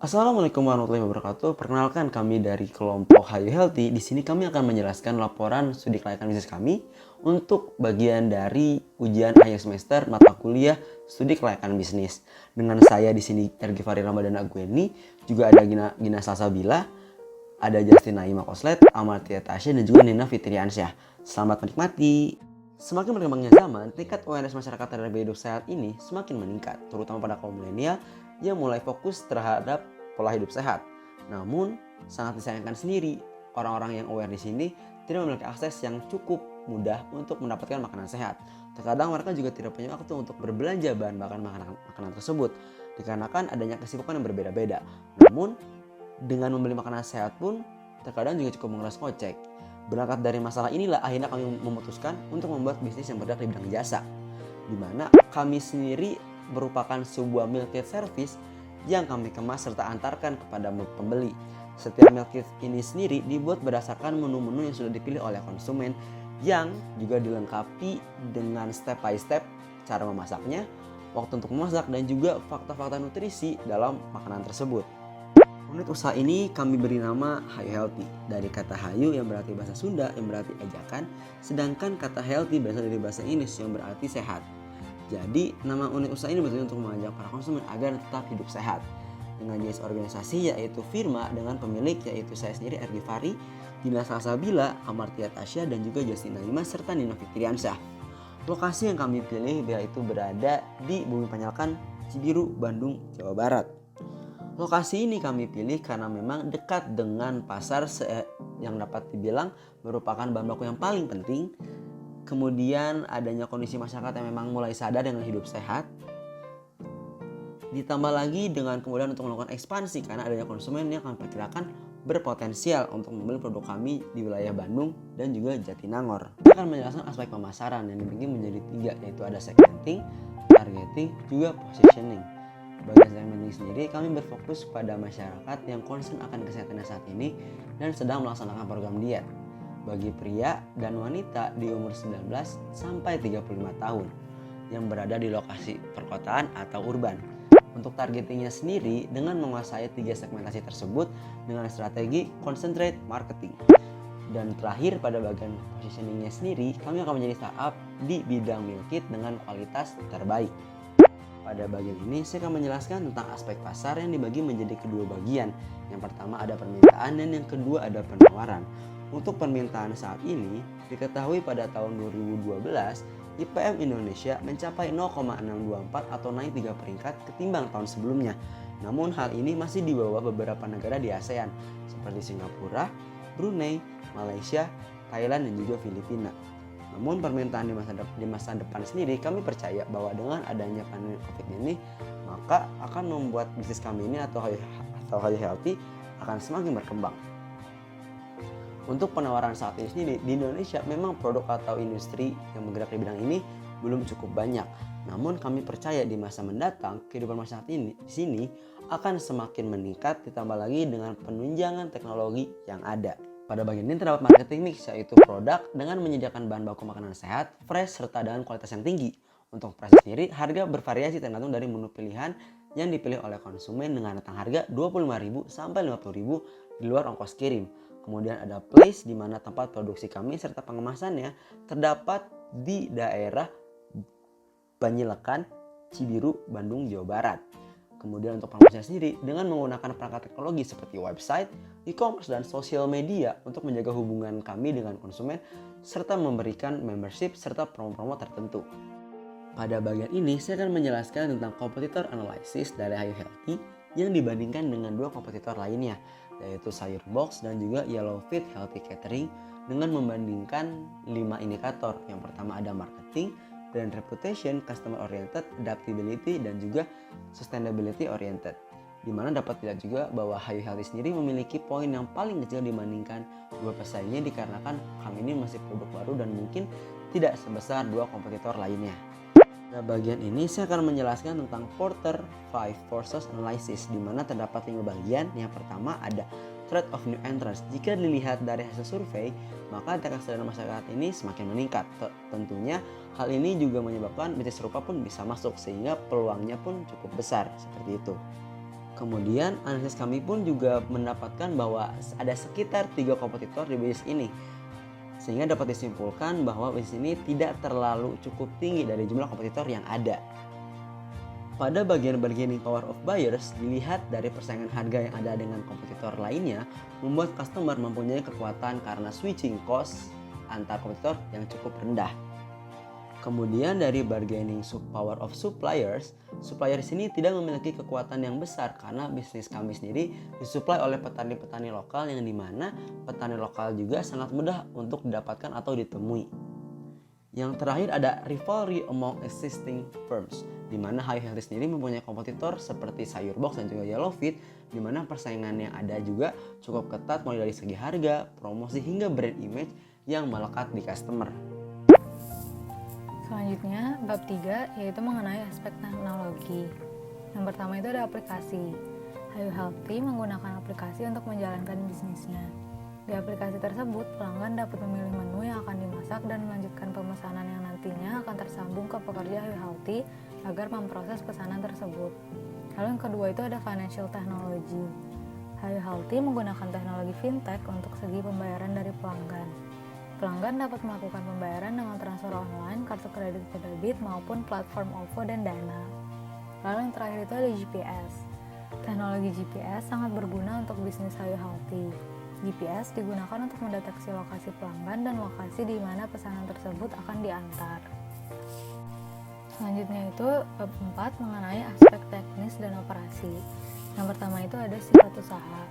Assalamualaikum warahmatullahi wabarakatuh. Perkenalkan kami dari kelompok Hayu Healthy. Di sini kami akan menjelaskan laporan studi kelayakan bisnis kami untuk bagian dari ujian akhir semester mata kuliah studi kelayakan bisnis. Dengan saya di sini Ergi Fahri Ramadhan Agueni, juga ada Gina Salsabila, ada Justin Naima Koslet, Amartya Tasya, dan juga Nina Fitriansyah. Selamat menikmati. Semakin berkembangnya zaman, tingkat awareness masyarakat terhadap hidup sehat ini semakin meningkat, terutama pada kaum milenial yang mulai fokus terhadap pola hidup sehat. Namun, sangat disayangkan sendiri, orang-orang yang aware di sini tidak memiliki akses yang cukup mudah untuk mendapatkan makanan sehat. Terkadang mereka juga tidak punya waktu untuk berbelanja bahan-bahan makanan tersebut, dikarenakan adanya kesibukan yang berbeda-beda. Namun, dengan membeli makanan sehat pun terkadang juga cukup menguras kocek. Berangkat dari masalah inilah akhirnya kami memutuskan untuk membuat bisnis yang bergerak di bidang jasa, di mana kami sendiri merupakan sebuah meal kit service yang kami kemas serta antarkan kepada pembeli. Setiap meal kit ini sendiri dibuat berdasarkan menu-menu yang sudah dipilih oleh konsumen, yang juga dilengkapi dengan step by step cara memasaknya, waktu untuk memasak, dan juga fakta-fakta nutrisi dalam makanan tersebut. Unit usaha ini kami beri nama Hayu Healthy, dari kata Hayu yang berarti bahasa Sunda yang berarti ajakan, sedangkan kata Healthy berasal dari bahasa Inggris yang berarti sehat. Jadi nama unit usaha ini bertujuan untuk mengajak para konsumen agar tetap hidup sehat. Dengan jenis organisasi yaitu firma dengan pemilik yaitu saya sendiri Ergi Fahri, Gina Salsabila, Amartya Tasya, dan juga Justin Naima serta Nina Fitriansyah. Lokasi yang kami pilih yaitu berada di Bumi Panyalkan, Cibiru, Bandung, Jawa Barat. Lokasi ini kami pilih karena memang dekat dengan pasar yang dapat dibilang merupakan bahan baku yang paling penting. Kemudian adanya kondisi masyarakat yang memang mulai sadar dengan hidup sehat. Ditambah lagi dengan kemudian untuk melakukan ekspansi karena adanya konsumen yang kami perkirakan berpotensial untuk membeli produk kami di wilayah Bandung dan juga Jatinangor. Kita akan menjelaskan aspek pemasaran yang dibagi menjadi 3, yaitu ada segmenting, targeting, juga positioning. Bagian segmenting sendiri kami berfokus pada masyarakat yang concern akan kesehatannya saat ini dan sedang melaksanakan program diet bagi pria dan wanita di umur 19 sampai 35 tahun yang berada di lokasi perkotaan atau urban. Untuk targetingnya sendiri dengan menguasai 3 segmentasi tersebut dengan strategi concentrate marketing. Dan terakhir pada bagian positioningnya sendiri, kami akan menjadi startup di bidang meal kit dengan kualitas terbaik. Pada bagian ini saya akan menjelaskan tentang aspek pasar yang dibagi menjadi kedua bagian. Yang pertama ada permintaan dan yang kedua ada penawaran. Untuk permintaan saat ini diketahui pada tahun 2012 IPM Indonesia mencapai 0,624 atau naik 3 peringkat ketimbang tahun sebelumnya. Namun hal ini masih di bawah beberapa negara di ASEAN seperti Singapura, Brunei, Malaysia, Thailand, dan juga Filipina. Namun permintaan di masa depan sendiri kami percaya bahwa dengan adanya pandemi COVID ini maka akan membuat bisnis kami ini atau Hayu Healthy akan semakin berkembang. Untuk penawaran saat ini sendiri di Indonesia memang produk atau industri yang bergerak di bidang ini belum cukup banyak. Namun kami percaya di masa mendatang kehidupan masyarakat ini di sini akan semakin meningkat, ditambah lagi dengan penunjangan teknologi yang ada. Pada bagian ini terdapat marketing mix, yaitu produk dengan menyediakan bahan baku makanan sehat, fresh, serta dengan kualitas yang tinggi. Untuk price sendiri, harga bervariasi tergantung dari menu pilihan yang dipilih oleh konsumen dengan rentang harga 25.000 sampai 50.000 di luar ongkos kirim. Kemudian ada place di mana tempat produksi kami serta pengemasannya terdapat di daerah Banyilekan, Cibiru, Bandung, Jawa Barat. Kemudian untuk promosinya sendiri dengan menggunakan perangkat teknologi seperti website, e-commerce, dan sosial media untuk menjaga hubungan kami dengan konsumen serta memberikan membership serta promo-promo tertentu. Pada bagian ini saya akan menjelaskan tentang kompetitor analisis dari Hayu Healthy yang dibandingkan dengan 2 kompetitor lainnya, yaitu Sayur Box dan juga Yellow Fit Healthy Catering dengan membandingkan 5 indikator. Yang pertama ada marketing, brand reputation, customer oriented, adaptability, dan juga sustainability oriented. Di mana dapat dilihat juga bahwa Hayu Healthy sendiri memiliki poin yang paling kecil dibandingkan 2 pesaingnya dikarenakan kami ini masih produk baru dan mungkin tidak sebesar 2 kompetitor lainnya. Pada bagian ini saya akan menjelaskan tentang Porter 5 Forces Analysis, di mana terdapat 5 bagian. Yang pertama ada Threat of New Entrants. Jika dilihat dari hasil survei, maka tingkat kesadaran masyarakat ini semakin meningkat. Tentunya hal ini juga menyebabkan bisnis serupa pun bisa masuk, sehingga peluangnya pun cukup besar seperti itu. Kemudian analisis kami pun juga mendapatkan bahwa ada sekitar 3 kompetitor di bisnis ini. Sehingga dapat disimpulkan bahwa bisnis ini tidak terlalu cukup tinggi dari jumlah kompetitor yang ada. Pada bagian bargaining power of buyers, dilihat dari persaingan harga yang ada dengan kompetitor lainnya, membuat customer mempunyai kekuatan karena switching cost antar kompetitor yang cukup rendah. Kemudian dari bargaining power of suppliers, supplier di sini tidak memiliki kekuatan yang besar karena bisnis kami sendiri disuplai oleh petani-petani lokal yang dimana petani lokal juga sangat mudah untuk didapatkan atau ditemui. Yang terakhir ada rivalry among existing firms, di mana Hayo Healthy sendiri mempunyai kompetitor seperti Sayur Box dan juga Yellowfeed, di mana persaingan yang ada juga cukup ketat mulai dari segi harga, promosi hingga brand image yang melekat di customer. Selanjutnya, bab 3 yaitu mengenai aspek teknologi. Yang pertama itu ada aplikasi. Hayo Healthy menggunakan aplikasi untuk menjalankan bisnisnya. Di aplikasi tersebut, pelanggan dapat memilih menu yang akan dimasak dan melanjutkan pemesanan yang nantinya akan tersambung ke pekerja Hayo Healthy agar memproses pesanan tersebut. Lalu yang kedua itu ada financial technology. Hayo Healthy menggunakan teknologi fintech untuk segi pembayaran dari pelanggan. Pelanggan dapat melakukan pembayaran dengan transfer online, kartu kredit atau debit, maupun platform OVO dan Dana. Lalu yang terakhir itu ada GPS. Teknologi GPS sangat berguna untuk bisnis Hayo Healthy. GPS digunakan untuk mendeteksi lokasi pelanggan dan lokasi di mana pesanan tersebut akan diantar. Selanjutnya itu bab 4 mengenai aspek teknis dan operasi. Yang pertama itu ada sifat usaha.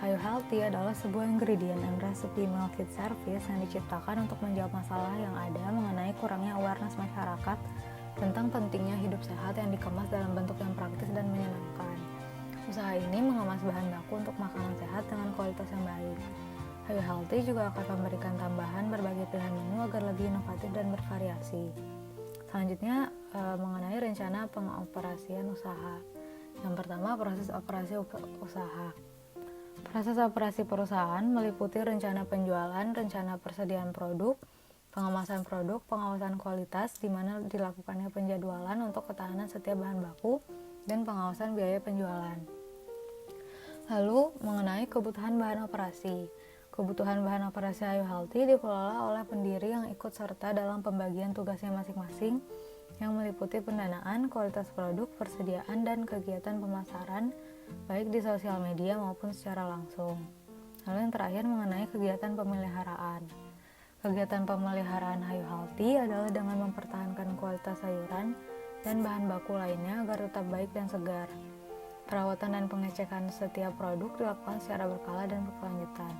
Hayo Healthy adalah sebuah ingredient and recipe meal kit service yang diciptakan untuk menjawab masalah yang ada mengenai kurangnya awareness masyarakat tentang pentingnya hidup sehat yang dikemas dalam bentuk yang praktis dan menyenangkan. Usaha ini mengemas bahan baku untuk makanan sehat dengan kualitas yang baik. Hayo Healthy juga akan memberikan tambahan berbagai pilihan menu agar lebih inovatif dan bervariasi. Selanjutnya mengenai rencana pengoperasian usaha. Yang pertama, proses operasi usaha. Proses operasi perusahaan meliputi rencana penjualan, rencana persediaan produk, pengemasan produk, pengawasan kualitas di mana dilakukannya penjadwalan untuk ketahanan setiap bahan baku, dan pengawasan biaya penjualan. Lalu mengenai kebutuhan bahan operasi. Kebutuhan bahan operasi Hayo Healthy dikelola oleh pendiri yang ikut serta dalam pembagian tugasnya masing-masing yang meliputi pendanaan, kualitas produk, persediaan, dan kegiatan pemasaran baik di sosial media maupun secara langsung. Lalu yang terakhir mengenai kegiatan pemeliharaan. Kegiatan pemeliharaan Hayo Healthy adalah dengan mempertahankan kualitas sayuran dan bahan baku lainnya agar tetap baik dan segar. Perawatan dan pengecekan setiap produk dilakukan secara berkala dan berkelanjutan.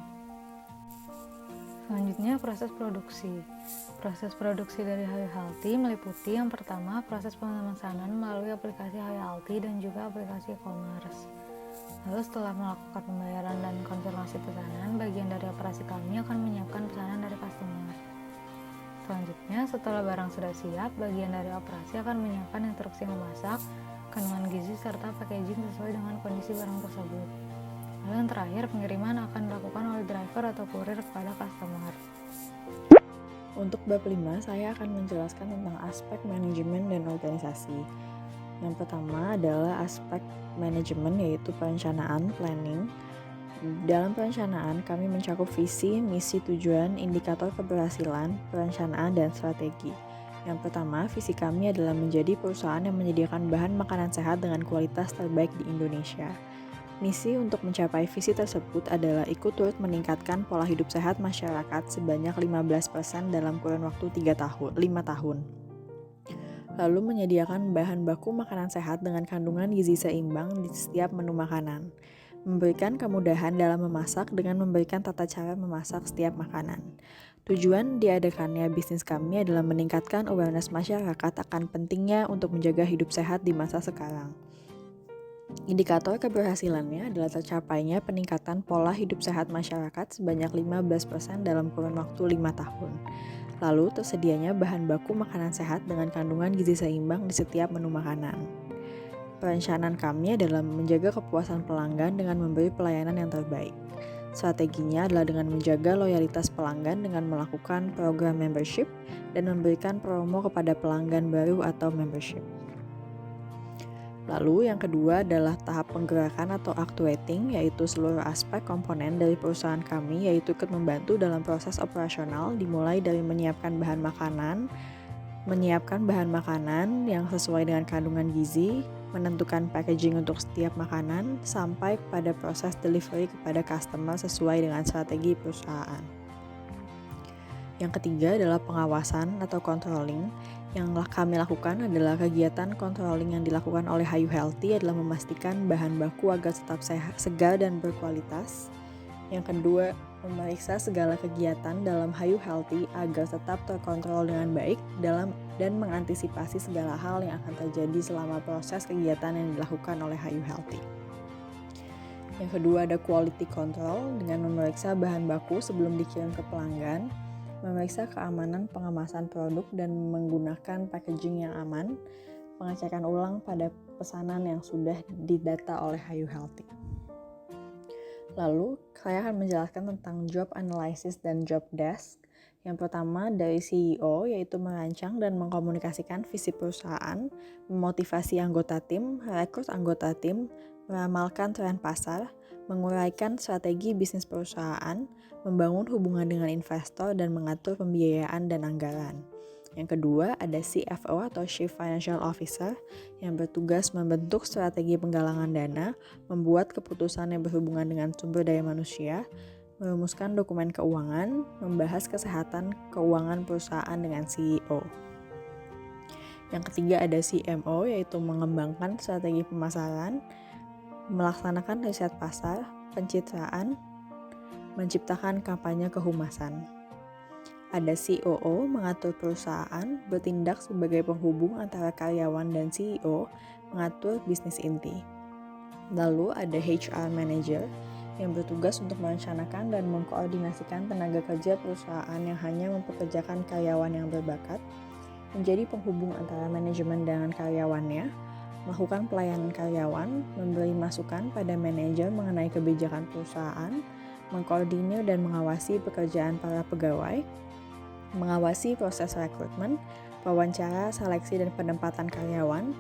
Selanjutnya, proses produksi. Proses produksi dari Hayo Healthy meliputi yang pertama, proses pemesanan melalui aplikasi Hayo Healthy dan juga aplikasi e-commerce. Lalu setelah melakukan pembayaran dan konfirmasi pesanan, bagian dari operasi kami akan menyiapkan pesanan dari customer. Selanjutnya, setelah barang sudah siap, bagian dari operasi akan menyiapkan instruksi memasak, kandungan gizi, serta packaging sesuai dengan kondisi barang tersebut. Lalu yang terakhir, pengiriman akan dilakukan oleh driver atau kurir kepada customer. Untuk bab 5, saya akan menjelaskan tentang aspek manajemen dan organisasi. Yang pertama adalah aspek manajemen, yaitu perencanaan, planning. Dalam perencanaan, kami mencakup visi, misi, tujuan, indikator keberhasilan, perencanaan, dan strategi. Yang pertama, visi kami adalah menjadi perusahaan yang menyediakan bahan makanan sehat dengan kualitas terbaik di Indonesia. Misi untuk mencapai visi tersebut adalah ikut turut meningkatkan pola hidup sehat masyarakat sebanyak 15% dalam kurun waktu 5 tahun. Lalu menyediakan bahan baku makanan sehat dengan kandungan gizi seimbang di setiap menu makanan. Memberikan kemudahan dalam memasak dengan memberikan tata cara memasak setiap makanan. Tujuan diadakannya bisnis kami adalah meningkatkan awareness masyarakat akan pentingnya untuk menjaga hidup sehat di masa sekarang. Indikator keberhasilannya adalah tercapainya peningkatan pola hidup sehat masyarakat sebanyak 15% dalam kurun waktu 5 tahun. Lalu tersedianya bahan baku makanan sehat dengan kandungan gizi seimbang di setiap menu makanan. Perencanaan kami adalah menjaga kepuasan pelanggan dengan memberi pelayanan yang terbaik. Strateginya adalah dengan menjaga loyalitas pelanggan dengan melakukan program membership dan memberikan promo kepada pelanggan baru atau membership. Lalu yang kedua adalah tahap penggerakan atau actuating, yaitu seluruh aspek komponen dari perusahaan kami yaitu ikut membantu dalam proses operasional, dimulai dari menyiapkan bahan makanan yang sesuai dengan kandungan gizi, menentukan packaging untuk setiap makanan, sampai pada proses delivery kepada customer sesuai dengan strategi perusahaan. Yang ketiga adalah pengawasan atau controlling. Yang kami lakukan adalah kegiatan controlling yang dilakukan oleh Hayu Healthy adalah memastikan bahan baku agar tetap segar dan berkualitas. Yang kedua, memeriksa segala kegiatan dalam Hayu Healthy agar tetap terkontrol dengan baik dan mengantisipasi segala hal yang akan terjadi selama proses kegiatan yang dilakukan oleh Hayu Healthy. Yang kedua ada quality control dengan memeriksa bahan baku sebelum dikirim ke pelanggan, memeriksa keamanan pengemasan produk dan menggunakan packaging yang aman, pengecekan ulang pada pesanan yang sudah didata oleh Hayu Healthy. Lalu, saya akan menjelaskan tentang job analysis dan job desk. Yang pertama dari CEO, yaitu merancang dan mengkomunikasikan visi perusahaan, memotivasi anggota tim, merekrut anggota tim, meramalkan tren pasar, menguraikan strategi bisnis perusahaan, membangun hubungan dengan investor, dan mengatur pembiayaan dan anggaran. Yang kedua ada CFO atau Chief Financial Officer yang bertugas membentuk strategi penggalangan dana, membuat keputusan yang berhubungan dengan sumber daya manusia, merumuskan dokumen keuangan, membahas kesehatan keuangan perusahaan dengan CEO. Yang ketiga ada CMO yaitu mengembangkan strategi pemasaran, melaksanakan riset pasar, pencitraan, menciptakan kampanye kehumasan. Ada COO mengatur perusahaan, bertindak sebagai penghubung antara karyawan dan CEO, mengatur bisnis inti. Lalu ada HR Manager yang bertugas untuk merencanakan dan mengkoordinasikan tenaga kerja perusahaan yang hanya mempekerjakan karyawan yang berbakat, menjadi penghubung antara manajemen dengan karyawannya, melakukan pelayanan karyawan, memberi masukan pada manajer mengenai kebijakan perusahaan, mengkoordinir dan mengawasi pekerjaan para pegawai, mengawasi proses rekrutmen, wawancara, seleksi dan penempatan karyawan,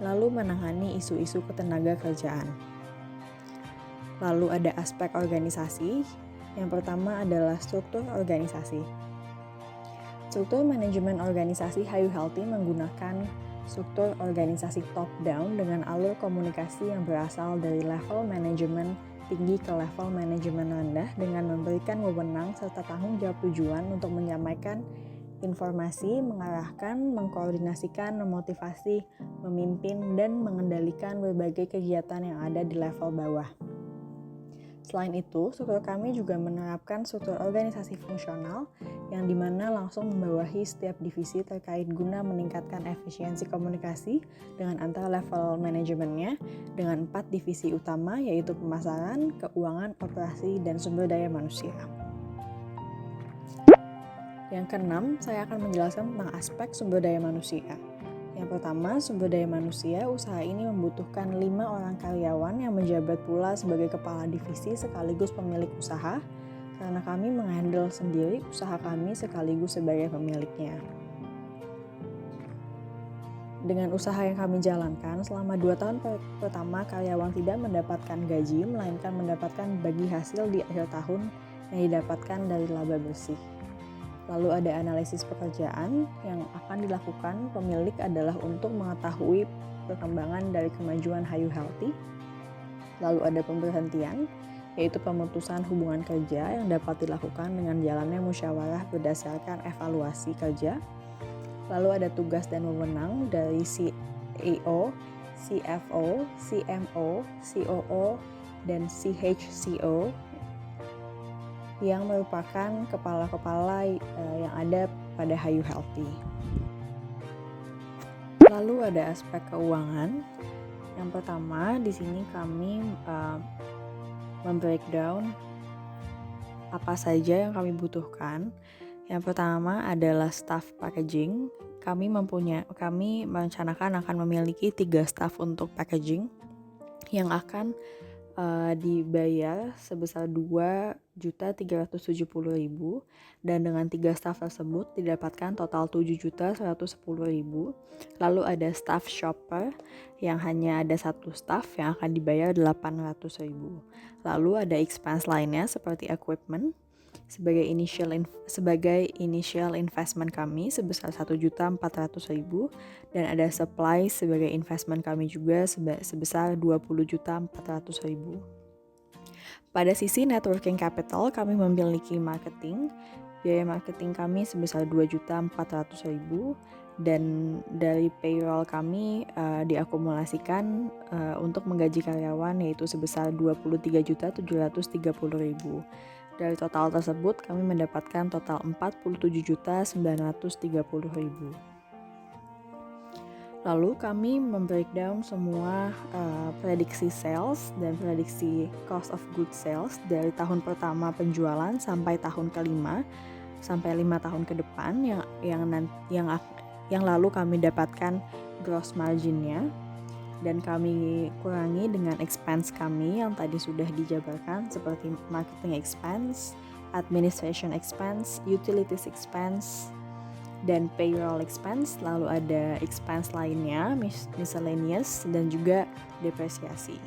lalu menangani isu-isu ketenaga kerjaan. Lalu ada aspek organisasi. Yang pertama adalah struktur organisasi. Struktur manajemen organisasi Hayu Healthy menggunakan struktur organisasi top-down dengan alur komunikasi yang berasal dari level manajemen tinggi ke level manajemen rendah dengan memberikan wewenang serta tanggung jawab tujuan untuk menyampaikan informasi, mengarahkan, mengkoordinasikan, memotivasi, memimpin, dan mengendalikan berbagai kegiatan yang ada di level bawah. Selain itu, struktur kami juga menerapkan struktur organisasi fungsional yang dimana langsung membawahi setiap divisi terkait guna meningkatkan efisiensi komunikasi dengan antara level manajemennya dengan 4 divisi utama yaitu pemasaran, keuangan, operasi, dan sumber daya manusia. Yang keenam, saya akan menjelaskan tentang aspek sumber daya manusia. Yang pertama, sumber daya manusia. Usaha ini membutuhkan 5 orang karyawan yang menjabat pula sebagai kepala divisi sekaligus pemilik usaha, karena kami menghandle sendiri usaha kami sekaligus sebagai pemiliknya. Dengan usaha yang kami jalankan, selama 2 tahun pertama karyawan tidak mendapatkan gaji, melainkan mendapatkan bagi hasil di akhir tahun yang didapatkan dari laba bersih. Lalu ada analisis pekerjaan yang akan dilakukan pemilik adalah untuk mengetahui perkembangan dari kemajuan Hayu Healthy. Lalu ada pemberhentian, yaitu pemutusan hubungan kerja yang dapat dilakukan dengan jalannya musyawarah berdasarkan evaluasi kerja. Lalu ada tugas dan wewenang dari CEO, CFO, CMO, COO, dan CHCO yang merupakan kepala-kepala yang ada pada Hayu Healthy. Lalu ada aspek keuangan. Yang pertama, di sini kami membreakdown apa saja yang kami butuhkan. Yang pertama adalah staff packaging. Kami merencanakan akan memiliki 3 staff untuk packaging yang akan dibayar sebesar 2.370.000 dan dengan 3 staf tersebut didapatkan total 7.110.000. Lalu ada staff shopper yang hanya ada 1 staff yang akan dibayar 800.000. Lalu ada expense lainnya seperti equipment sebagai initial investment kami sebesar 1.400.000 dan ada supply sebagai investment kami juga sebesar 20.400.000. Pada sisi net working capital kami memiliki marketing. Biaya marketing kami sebesar 2.400.000 dan dari payroll kami diakumulasikan untuk menggaji karyawan yaitu sebesar 23.730.000. Dari total tersebut kami mendapatkan total 47.930.000. Lalu kami membreakdown semua prediksi sales dan prediksi cost of goods sales dari tahun pertama penjualan sampai tahun kelima sampai 5 tahun ke depan yang lalu kami dapatkan gross marginnya. Dan kami kurangi dengan expense kami yang tadi sudah dijabarkan seperti marketing expense, administration expense, utilities expense, dan payroll expense. Lalu ada expense lainnya, miscellaneous, dan juga depresiasi.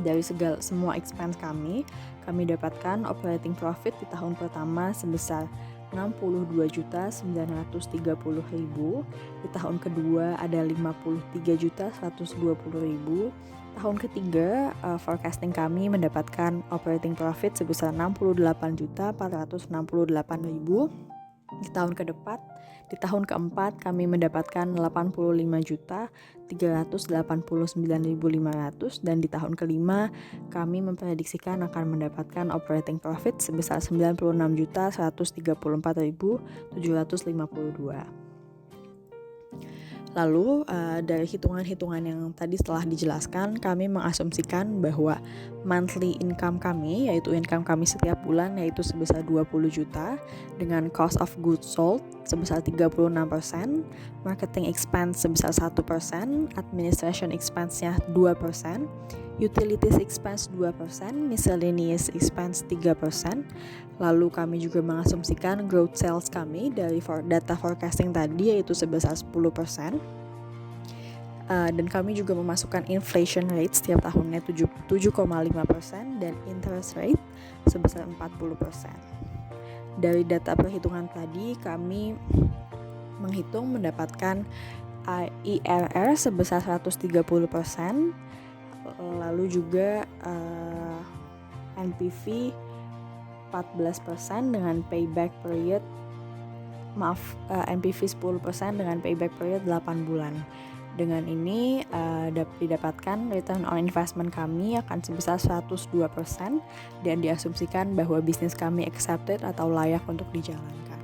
Dari semua expense kami dapatkan operating profit di tahun pertama sebesar 62.930.000. Di tahun kedua ada 53.120.000. Tahun ketiga forecasting kami mendapatkan operating profit sebesar 68.468.000. Di tahun keempat kami mendapatkan 85.389.500 dan di tahun kelima kami memprediksikan akan mendapatkan operating profit sebesar 96.134.752. Lalu dari hitungan-hitungan yang tadi setelah dijelaskan, kami mengasumsikan bahwa monthly income kami, yaitu income kami setiap bulan, yaitu sebesar 20 juta dengan cost of goods sold sebesar 36%, marketing expense sebesar 1%, administration expense-nya 2%, utilities expense 2%, miscellaneous expense 3%. Lalu kami juga mengasumsikan growth sales kami dari data forecasting tadi yaitu sebesar 10%. Dan kami juga memasukkan inflation rate setiap tahunnya 7,5% dan interest rate sebesar 40%. Dari data perhitungan tadi kami menghitung mendapatkan IRR sebesar 130%, lalu juga NPV 14% dengan payback period NPV 10% dengan payback period 8 bulan. Dengan ini didapatkan return on investment kami akan sebesar 102% dan diasumsikan bahwa bisnis kami accepted atau layak untuk dijalankan.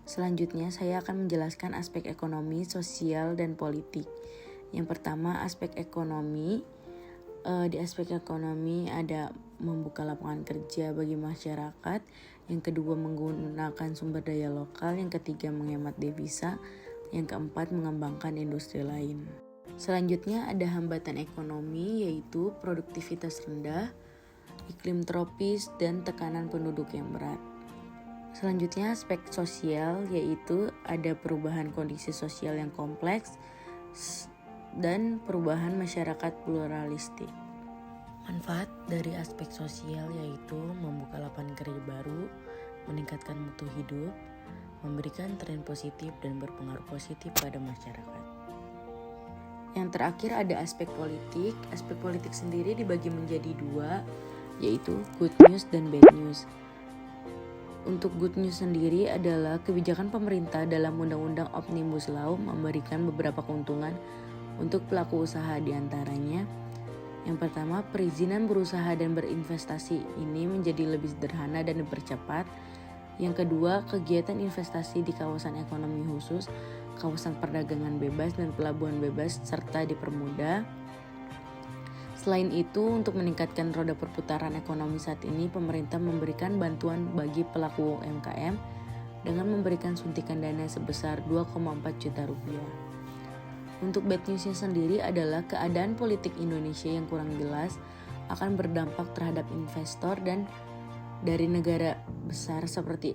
Selanjutnya, saya akan menjelaskan aspek ekonomi, sosial, dan politik. Yang pertama, aspek ekonomi. Di aspek ekonomi ada membuka lapangan kerja bagi masyarakat. Yang kedua, menggunakan sumber daya lokal. Yang ketiga, menghemat devisa. Yang keempat, mengembangkan industri lain. Selanjutnya, ada hambatan ekonomi, yaitu produktivitas rendah, iklim tropis, dan tekanan penduduk yang berat. Selanjutnya aspek sosial, yaitu ada perubahan kondisi sosial yang kompleks dan perubahan masyarakat pluralistik. Manfaat dari aspek sosial yaitu membuka lapangan kerja baru, meningkatkan mutu hidup, memberikan tren positif dan berpengaruh positif pada masyarakat. Yang terakhir ada aspek politik. Aspek politik sendiri dibagi menjadi 2, yaitu good news dan bad news. Untuk good news sendiri adalah kebijakan pemerintah dalam Undang-Undang Omnibus Law memberikan beberapa keuntungan untuk pelaku usaha, diantaranya Yang pertama, perizinan berusaha dan berinvestasi ini menjadi lebih sederhana dan dipercepat. Yang kedua, kegiatan investasi di kawasan ekonomi khusus, kawasan perdagangan bebas dan pelabuhan bebas serta dipermudah. Selain itu, untuk meningkatkan roda perputaran ekonomi saat ini, pemerintah memberikan bantuan bagi pelaku UMKM dengan memberikan suntikan dana sebesar 2,4 juta rupiah. Untuk bad newsnya sendiri adalah keadaan politik Indonesia yang kurang jelas akan berdampak terhadap investor dan dari negara besar seperti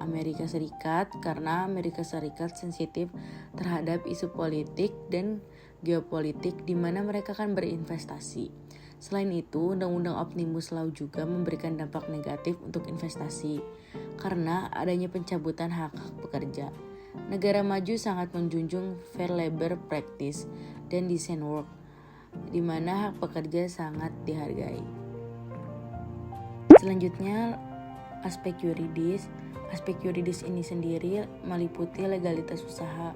Amerika Serikat, karena Amerika Serikat sensitif terhadap isu politik dan geopolitik di mana mereka akan berinvestasi. Selain itu, Undang-Undang Omnibus Law juga memberikan dampak negatif untuk investasi karena adanya pencabutan hak-hak pekerja. Negara maju sangat menjunjung fair labor practice dan decent work, di mana hak pekerja sangat dihargai. Selanjutnya, aspek yuridis. Aspek yuridis ini sendiri meliputi legalitas usaha,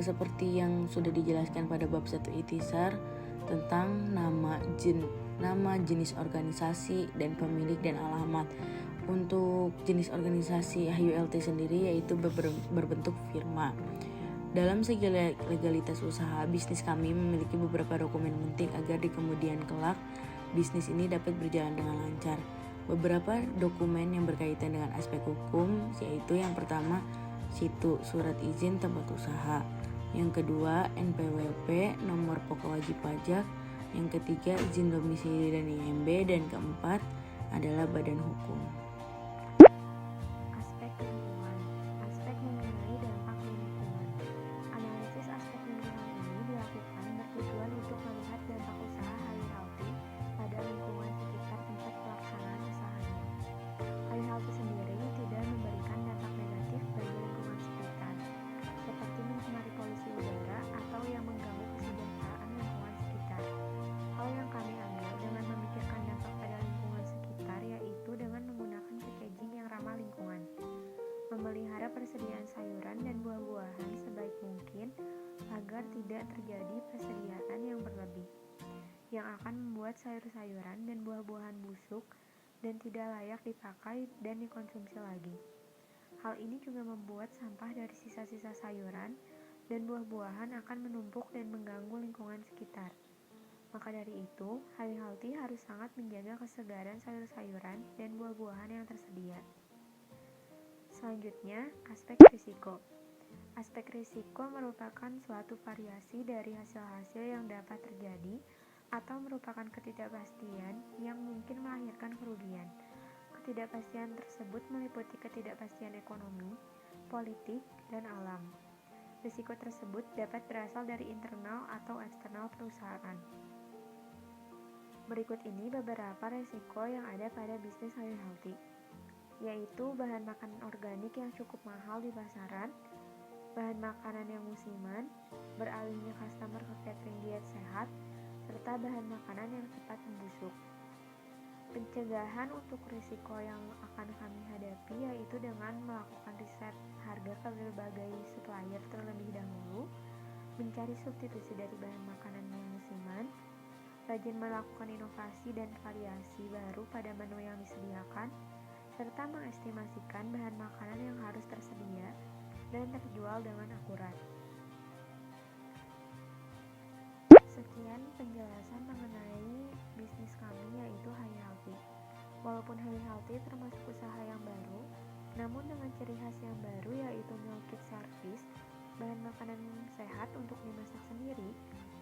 seperti yang sudah dijelaskan pada bab 1 Ikhtisar tentang nama, jenis organisasi dan pemilik dan alamat. Untuk jenis organisasi HULT sendiri yaitu berbentuk firma. Dalam segi legalitas usaha, bisnis kami memiliki beberapa dokumen penting agar di kemudian kelak bisnis ini dapat berjalan dengan lancar. Beberapa dokumen yang berkaitan dengan aspek hukum yaitu yang pertama situ surat izin tempat usaha, yang kedua NPWP nomor pokok wajib pajak, yang ketiga izin domisili dan IMB, dan keempat adalah badan hukum. Aspek lingkungan. Aspek mengenai dampak lingkungan. Analisis aspek lingkungan ini dilakukan bertujuan untuk melihat dampak usaha HULT pada lingkungan sekitar tempat pelaksanaan usahanya. HULT sendiri tidak memberikan dampak negatif bagi lingkungan sekitar, seperti mencemari polusi udara atau yang mengganggu kesejahteraan lingkungan sekitar. Hal yang kami ambil dengan memikirkan dampak pada lingkungan sekitar yaitu dengan menggunakan packaging yang ramah lingkungan, memelihara persediaan sayuran dan buah-buahan sebaik mungkin agar tidak terjadi persediaan yang berlebih, yang akan membuat sayur-sayuran dan buah-buahan busuk dan tidak layak dipakai dan dikonsumsi lagi. Hal ini juga membuat sampah dari sisa-sisa sayuran dan buah-buahan akan menumpuk dan mengganggu lingkungan sekitar. Maka dari itu, HULT harus sangat menjaga kesegaran sayur-sayuran dan buah-buahan yang tersedia. Selanjutnya, aspek risiko. Aspek risiko merupakan suatu variasi dari hasil-hasil yang dapat terjadi atau merupakan ketidakpastian yang mungkin melahirkan kerugian. Ketidakpastian tersebut meliputi ketidakpastian ekonomi, politik, dan alam. Risiko tersebut dapat berasal dari internal atau eksternal perusahaan. Berikut ini beberapa risiko yang ada pada bisnis HULT, yaitu bahan makanan organik yang cukup mahal di pasaran, bahan makanan yang musiman, beralihnya customer ke catering diet sehat, serta bahan makanan yang cepat membusuk. Pencegahan untuk risiko yang akan kami hadapi yaitu dengan melakukan riset harga ke berbagai supplier terlebih dahulu, mencari substitusi dari bahan makanan yang musiman, rajin melakukan inovasi dan variasi baru pada menu yang disediakan, serta mengestimasikan bahan makanan yang harus tersedia dan terjual dengan akurat. Sekian penjelasan mengenai bisnis kami yaitu HULT. Walaupun HULT termasuk usaha yang baru, namun dengan ciri khas yang baru yaitu meal kit service, bahan makanan sehat untuk dimasak sendiri,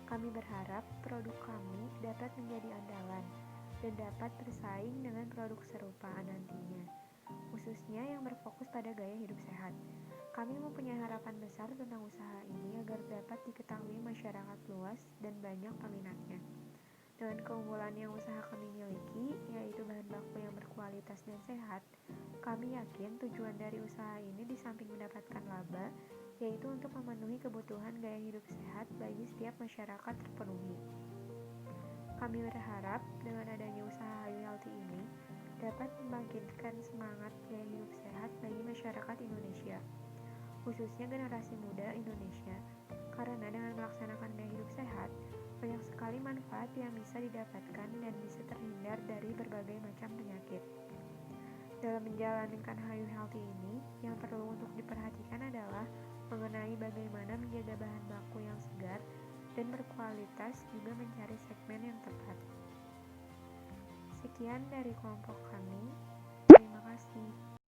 kami berharap produk kami dapat menjadi andalan dan dapat bersaing dengan produk serupa nantinya, khususnya yang berfokus pada gaya hidup sehat. Kami mempunyai harapan besar tentang usaha ini agar dapat diketahui masyarakat luas dan banyak peminatnya. Dengan keunggulan yang usaha kami miliki, yaitu bahan baku yang berkualitas dan sehat, kami yakin tujuan dari usaha ini di samping mendapatkan laba, yaitu untuk memenuhi kebutuhan gaya hidup sehat bagi setiap masyarakat terpenuhi. Kami berharap dengan adanya usaha HULT ini dapat membangkitkan semangat gaya hidup sehat bagi masyarakat Indonesia. khususnya generasi muda Indonesia, karena dengan melaksanakan gaya hidup sehat, banyak sekali manfaat yang bisa didapatkan dan bisa terhindar dari berbagai macam penyakit. Dalam menjalankan Hayu Healthy ini, yang perlu untuk diperhatikan adalah mengenai bagaimana menjaga bahan baku yang segar dan berkualitas, juga mencari segmen yang tepat. Sekian dari kelompok kami. Terima kasih.